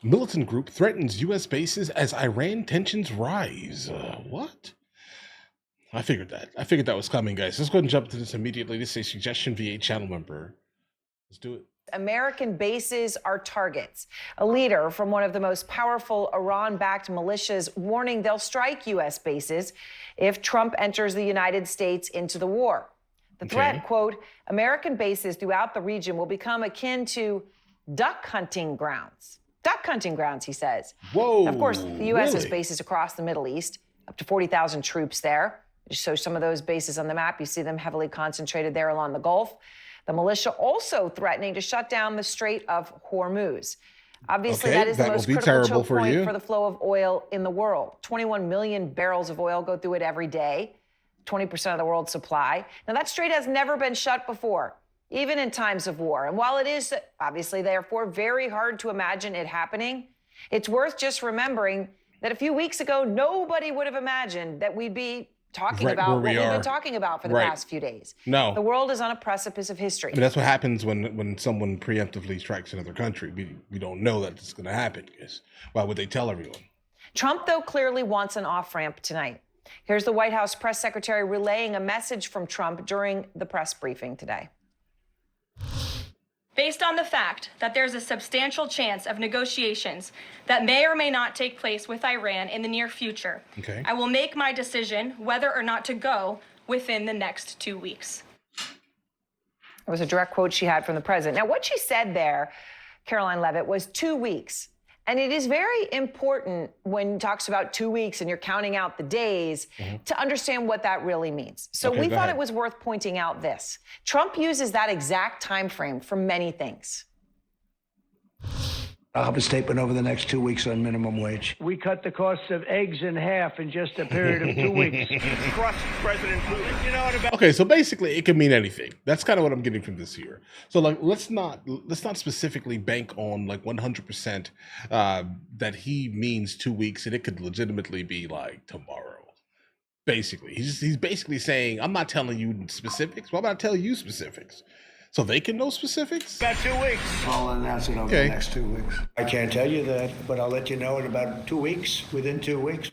Militant group threatens U.S. bases as Iran tensions rise. What? I figured that. I figured that was coming, guys. Let's go ahead and jump into this immediately. This is a suggestion via channel member. Let's do it. American bases are targets. A leader from one of the most powerful Iran-backed militias warning they'll strike U.S. bases if Trump enters the United States into the war. The threat, quote, American bases throughout the region will become akin to duck hunting grounds. Duck hunting grounds, he says. Whoa. Of course, the U.S. has really? bases across the Middle East, up to 40,000 troops there. Just show some of those bases on the map. You see them heavily concentrated there along the Gulf. The militia also threatening to shut down the Strait of Hormuz. Obviously, that is the most critical choke point for the flow of oil in the world. 21 million barrels of oil go through it every day, 20% of the world's supply. Now, that strait has never been shut before, even in times of war. And while it is obviously, therefore, very hard to imagine it happening, it's worth just remembering that a few weeks ago, nobody would have imagined that we'd be talking about what we've been talking about for the past few days. No. The world is on a precipice of history. But that's what happens when someone preemptively strikes another country. We don't know that it's going to happen. Because why would they tell everyone? Trump, though, clearly wants an off-ramp tonight. Here's the White House press secretary relaying a message from Trump during the press briefing today. Based on the fact that there's a substantial chance of negotiations that may or may not take place with Iran in the near future, I will make my decision whether or not to go within the next 2 weeks. It was a direct quote she had from the president. Now, what she said there, Caroline Levitt, was 2 weeks. And it is very important when it talks about 2 weeks and you're counting out the days to understand what that really means. So we thought it was worth pointing out this. Trump uses that exact time frame for many things. I'll have a statement over the next 2 weeks on minimum wage. We cut the cost of eggs in half in just a period of 2 weeks. Trust President Putin. You know what about? Okay, so basically it can mean anything. That's kind of what I'm getting from this here. So like, let's not specifically bank on like 100% that he means 2 weeks, and it could legitimately be like tomorrow. Basically, he's basically saying, I'm not telling you specifics. Why would I tell you specifics? So they can know specifics? About 2 weeks. I'll announce it over the next 2 weeks. I can't tell you that, but I'll let you know in about 2 weeks, within 2 weeks.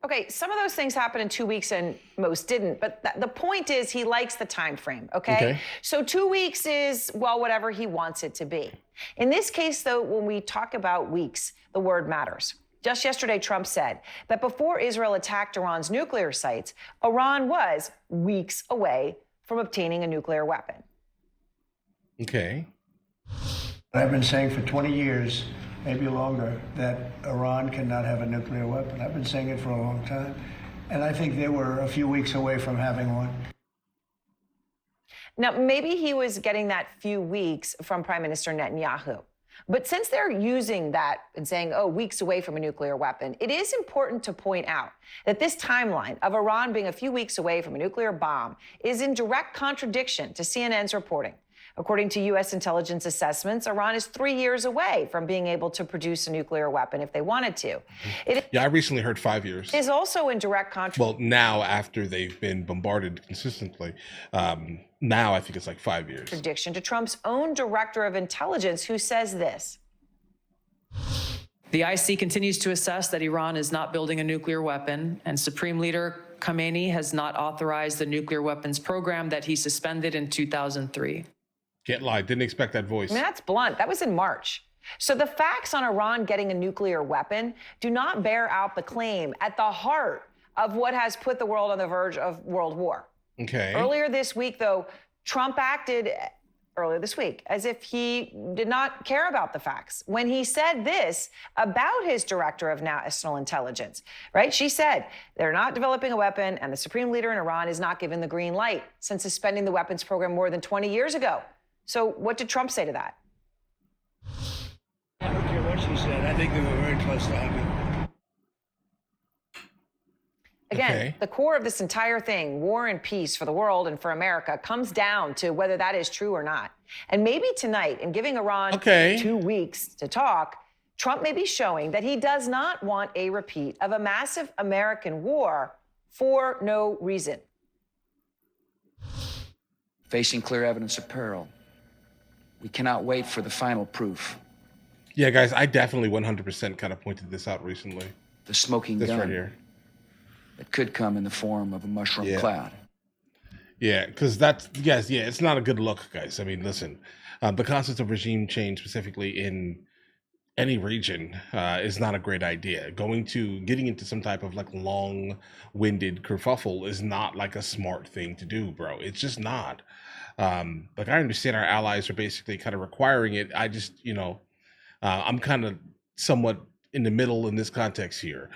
Okay, some of those things happened in 2 weeks and most didn't, but the point is he likes the time frame, okay? So 2 weeks is, well, whatever he wants it to be. In this case, though, when we talk about weeks, the word matters. Just yesterday, Trump said that before Israel attacked Iran's nuclear sites, Iran was weeks away from obtaining a nuclear weapon. Okay. I've been saying for 20 years, maybe longer, that Iran cannot have a nuclear weapon. I've been saying it for a long time. And I think they were a few weeks away from having one. Now, maybe he was getting that few weeks from Prime Minister Netanyahu. But since they're using that and saying, oh, weeks away from a nuclear weapon, it is important to point out that this timeline of Iran being a few weeks away from a nuclear bomb is in direct contradiction to CNN's reporting. According to U.S. intelligence assessments, Iran is 3 years away from being able to produce a nuclear weapon if they wanted to. Yeah, I recently heard 5 years. It is also in direct contradiction. Well, now after they've been bombarded consistently, now I think it's like 5 years. Contradiction to Trump's own director of intelligence, who says this. The IC continues to assess that Iran is not building a nuclear weapon, and Supreme Leader Khamenei has not authorized the nuclear weapons program that he suspended in 2003. Can't lie, didn't expect that voice. I mean, that's blunt. That was in March. So the facts on Iran getting a nuclear weapon do not bear out the claim at the heart of what has put the world on the verge of world war. Okay. Earlier this week, though, Trump acted as if he did not care about the facts when he said this about his director of national intelligence, right? She said they're not developing a weapon and the supreme leader in Iran is not given the green light since suspending the weapons program more than 20 years ago. So what did Trump say to that? I don't care what she said. I think they were very close to having. Again, the core of this entire thing, war and peace for the world and for America, comes down to whether that is true or not. And maybe tonight, in giving Iran 2 weeks to talk, Trump may be showing that he does not want a repeat of a massive American war for no reason. Facing clear evidence of peril, we cannot wait for the final proof. Yeah, guys, I definitely 100% kind of pointed this out recently. The smoking This gun right here. that could come in the form of a mushroom cloud. Yeah, because that's, yes, yeah, it's not a good look, guys. I mean, listen, the concept of regime change, specifically in any region, is not a great idea. Getting into some type of like long-winded kerfuffle is not like a smart thing to do, bro. It's just not. Like, I understand our allies are basically kind of requiring it. I just, I'm kind of somewhat in the middle in this context here.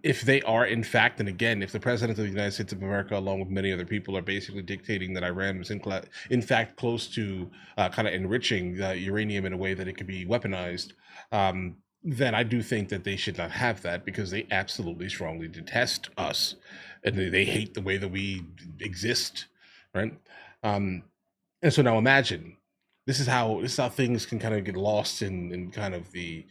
If they are, in fact, and again, if the president of the United States of America, along with many other people, are basically dictating that Iran was in fact close to kind of enriching uranium in a way that it could be weaponized, then I do think that they should not have that, because they absolutely strongly detest us, and they hate the way that we exist, right? And so now imagine, this is how things can kind of get lost in kind of the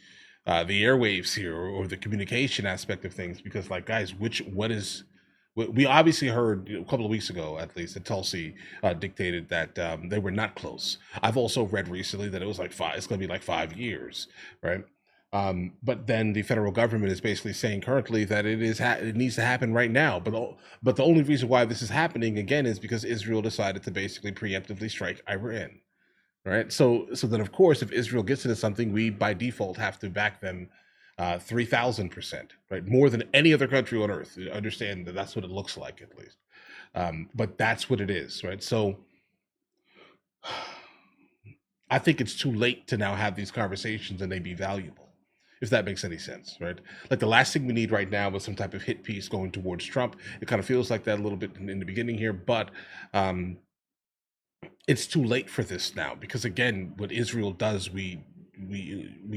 airwaves here, or the communication aspect of things, because, like, guys, we obviously heard a couple of weeks ago, at least, that Tulsi dictated that they were not close. I've also read recently that it was like it's going to be like 5 years, right? But then the federal government is basically saying currently that it needs to happen right now. But the only reason why this is happening again is because Israel decided to basically preemptively strike Iran. Right. So then, of course, if Israel gets into something, we by default have to back them 3,000%, right? More than any other country on earth. You understand that that's what it looks like, at least. But that's what it is, right? So I think it's too late to now have these conversations and they be valuable, if that makes any sense, right? Like, the last thing we need right now is some type of hit piece going towards Trump. It kind of feels like that a little bit in the beginning here, but it's too late for this now, because again, what Israel does, we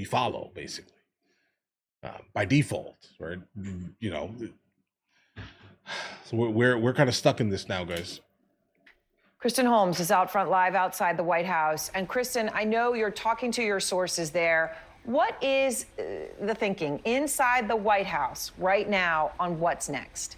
follow, basically, by default, right? So we're kind of stuck in this now, guys. Kristen Holmes is out front live outside the White House. And Kristen, I know you're talking to your sources there. What is the thinking inside the White House right now on what's next?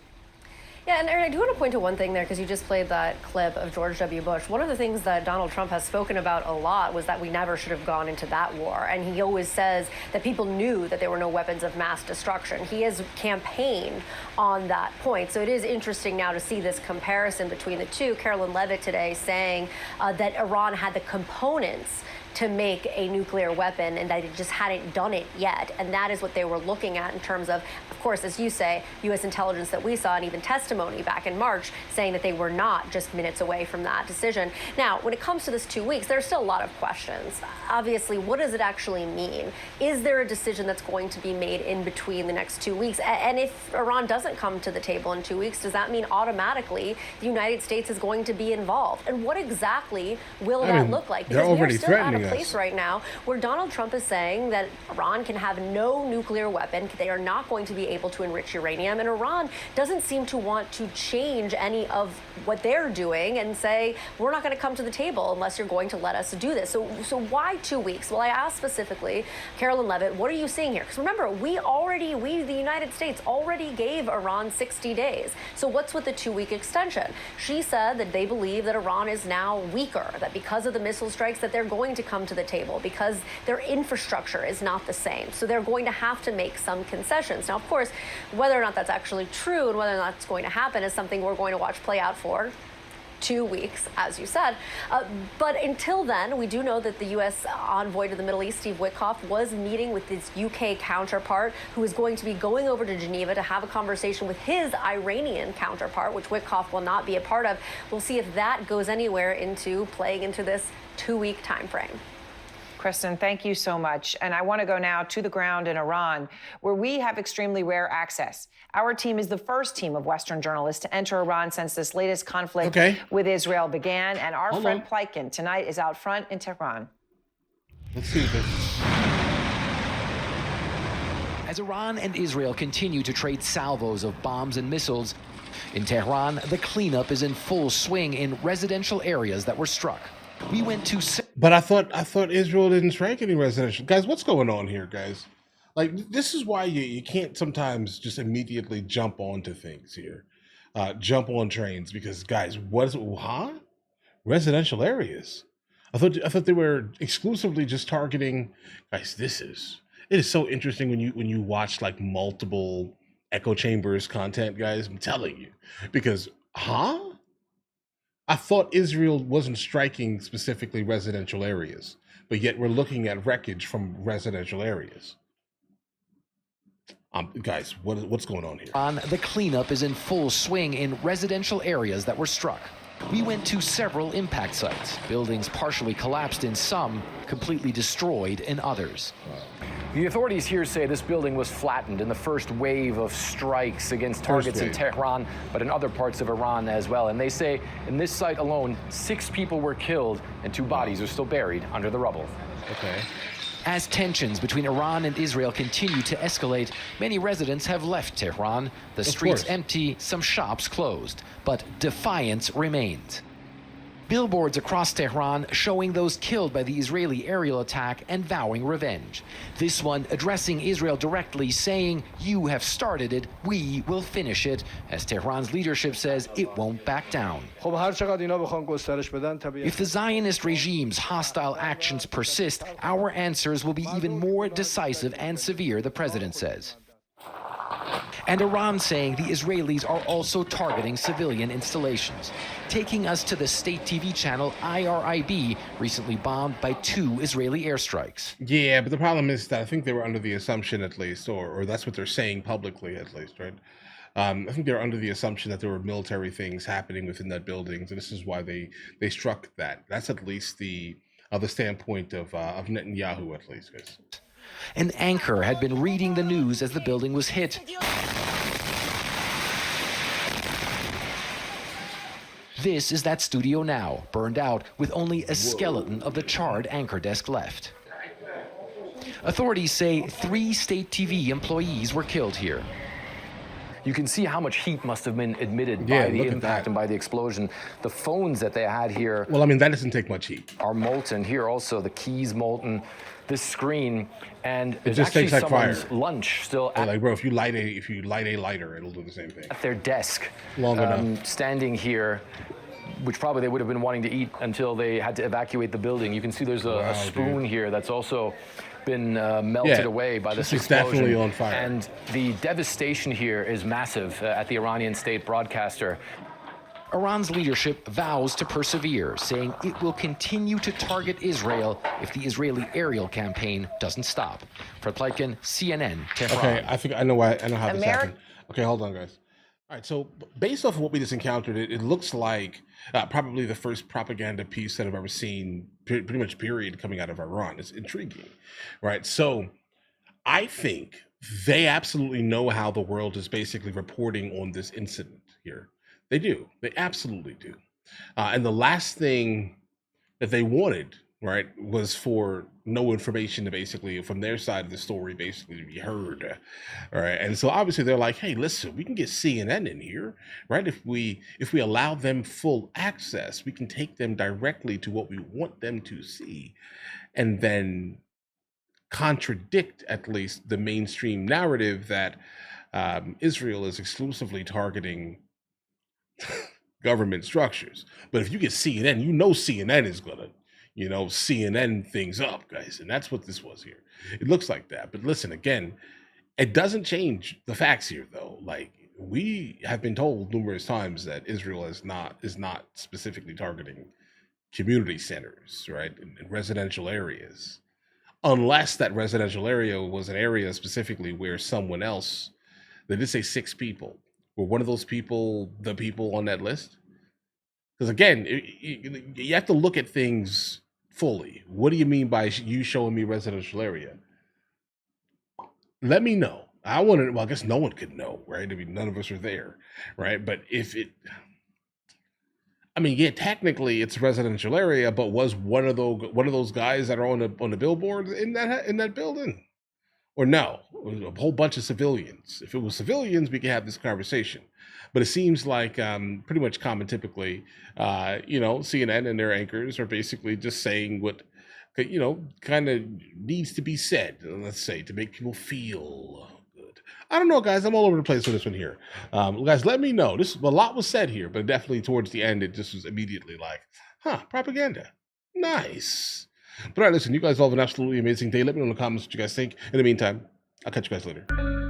Yeah, and Aaron, I do want to point to one thing there, because you just played that clip of George W. Bush. One of the things that Donald Trump has spoken about a lot was that we never should have gone into that war. And he always says that people knew that there were no weapons of mass destruction. He has campaigned on that point. So it is interesting now to see this comparison between the two. Carolyn Levitt today saying that Iran had the components to make a nuclear weapon, and that it just hadn't done it yet. And that is what they were looking at in terms of course, as you say, U.S. intelligence that we saw, and even testimony back in March saying that they were not just minutes away from that decision. Now, when it comes to this 2 weeks, there's still a lot of questions. Obviously, what does it actually mean? Is there a decision that's going to be made in between the next 2 weeks? And if Iran doesn't come to the table in 2 weeks, does that mean automatically the United States is going to be involved? And what exactly will that look like? Because they're already still at a threatening place us right now where Donald Trump is saying that Iran can have no nuclear weapon. They are not going to be able to enrich uranium. And Iran doesn't seem to want to change any of what they're doing and say, we're not going to come to the table unless you're going to let us do this. So why 2 weeks? Well, I asked specifically Carolyn Levitt, what are you seeing here? Because remember, we, the United States, already gave Iran 60 days. So what's with the 2 week extension? She said that they believe that Iran is now weaker, that because of the missile strikes that they're going to come to the table because their infrastructure is not the same. So they're going to have to make some concessions. Now, of course, whether or not that's actually true and whether or not it's going to happen is something we're going to watch play out for 2 weeks, as you said. But until then, we do know that the U.S. envoy to the Middle East, Steve Witkoff, was meeting with his UK counterpart, who is going to be going over to Geneva to have a conversation with his Iranian counterpart, which Witkoff will not be a part of. We'll see if that goes anywhere into playing into this 2 week time frame. Kristen, thank you so much. And I want to go now to the ground in Iran, where we have extremely rare access. Our team is the first team of Western journalists to enter Iran since this latest conflict with Israel began. And our friend Plykin tonight is out front in Tehran. Let's see this. As Iran and Israel continue to trade salvos of bombs and missiles, in Tehran, the cleanup is in full swing in residential areas that were struck. We went to... But I thought Israel didn't strike any residential. Guys, what's going on here, guys? Like, this is why you can't sometimes just immediately jump onto things here. Jump on trains, because, guys, what is it? Huh? Residential areas. I thought they were exclusively just targeting guys. It is so interesting when you watch like multiple echo chambers content, guys. I'm telling you, because I thought Israel wasn't striking specifically residential areas, but yet we're looking at wreckage from residential areas. Guys, what's going on here? The cleanup is in full swing in residential areas that were struck. We went to several impact sites. Buildings partially collapsed in some, completely destroyed in others. The authorities here say this building was flattened in the first wave of strikes against targets in Tehran, but in other parts of Iran as well. And they say in this site alone, 6 people were killed and 2 bodies are still buried under the rubble. Okay. As tensions between Iran and Israel continue to escalate, many residents have left Tehran. The streets empty, some shops closed, but defiance remains. Billboards across Tehran showing those killed by the Israeli aerial attack and vowing revenge. This one addressing Israel directly, saying, "You have started it, we will finish it," as Tehran's leadership says it won't back down. If the Zionist regime's hostile actions persist, our answers will be even more decisive and severe, the president says. And Iran saying the Israelis are also targeting civilian installations. Taking us to the state TV channel IRIB, recently bombed by 2 Israeli airstrikes. Yeah, but the problem is that I think they were under the assumption, at least, or that's what they're saying publicly, at least, right? I think they're under the assumption that there were military things happening within that building, so this is why they struck that. That's at least the standpoint of Netanyahu, at least, guys. An anchor had been reading the news as the building was hit. This is that studio now, burned out with only a skeleton of the charred anchor desk left. Authorities say 3 state TV employees were killed here. You can see how much heat must have been emitted by the impact and by the explosion. The phones that they had here... Well, I mean, that doesn't take much heat. ...are molten. Here also, the keys molten. This screen, and it just takes like someone's fire. Lunch still at, like, bro, if you light a lighter, it'll do the same thing. At their desk, long enough, standing here, which probably they would have been wanting to eat until they had to evacuate the building. You can see there's a spoon here that's also been melted away by this explosion. It's definitely on fire. And the devastation here is massive at the Iranian state broadcaster. Iran's leadership vows to persevere, saying it will continue to target Israel if the Israeli aerial campaign doesn't stop. For Pleitkin, CNN, Tehran. Okay, I think I know how this happened. Okay, hold on, guys. All right, so based off of what we just encountered, it looks like probably the first propaganda piece that I've ever seen, pretty much period, coming out of Iran. It's intriguing, right? So I think they absolutely know how the world is basically reporting on this incident here. They do. They absolutely do. And the last thing that they wanted, right, was for no information to basically, from their side of the story, basically to be heard. All right. And so obviously they're like, hey, listen, we can get CNN in here, right? If we allow them full access, we can take them directly to what we want them to see, and then contradict at least the mainstream narrative that Israel is exclusively targeting government structures. But if you get CNN, you know CNN is gonna, CNN things up, guys. And that's what this was here. It looks like that. But listen, again, it doesn't change the facts here, though. Like, we have been told numerous times that Israel is not specifically targeting community centers, right, in residential areas, unless that residential area was an area specifically where someone else, they did say 6 people. Were one of those people the people on that list? Because again, you have to look at things fully. What do you mean by you showing me residential area? Let me know. I want to. Well, I guess no one could know, right? I mean, none of us are there, right? But technically it's a residential area, but was one of those guys that are on the billboard in that building? Or no, it was a whole bunch of civilians. If it was civilians, we could have this conversation. But it seems like pretty much common typically, CNN and their anchors are basically just saying what, kind of needs to be said, let's say, to make people feel good. I don't know, guys. I'm all over the place with this one here. Guys, let me know. A lot was said here, but definitely towards the end, it just was immediately like, propaganda. Nice. But all right, listen, you guys all have an absolutely amazing day. Let me know in the comments what you guys think. In the meantime, I'll catch you guys later.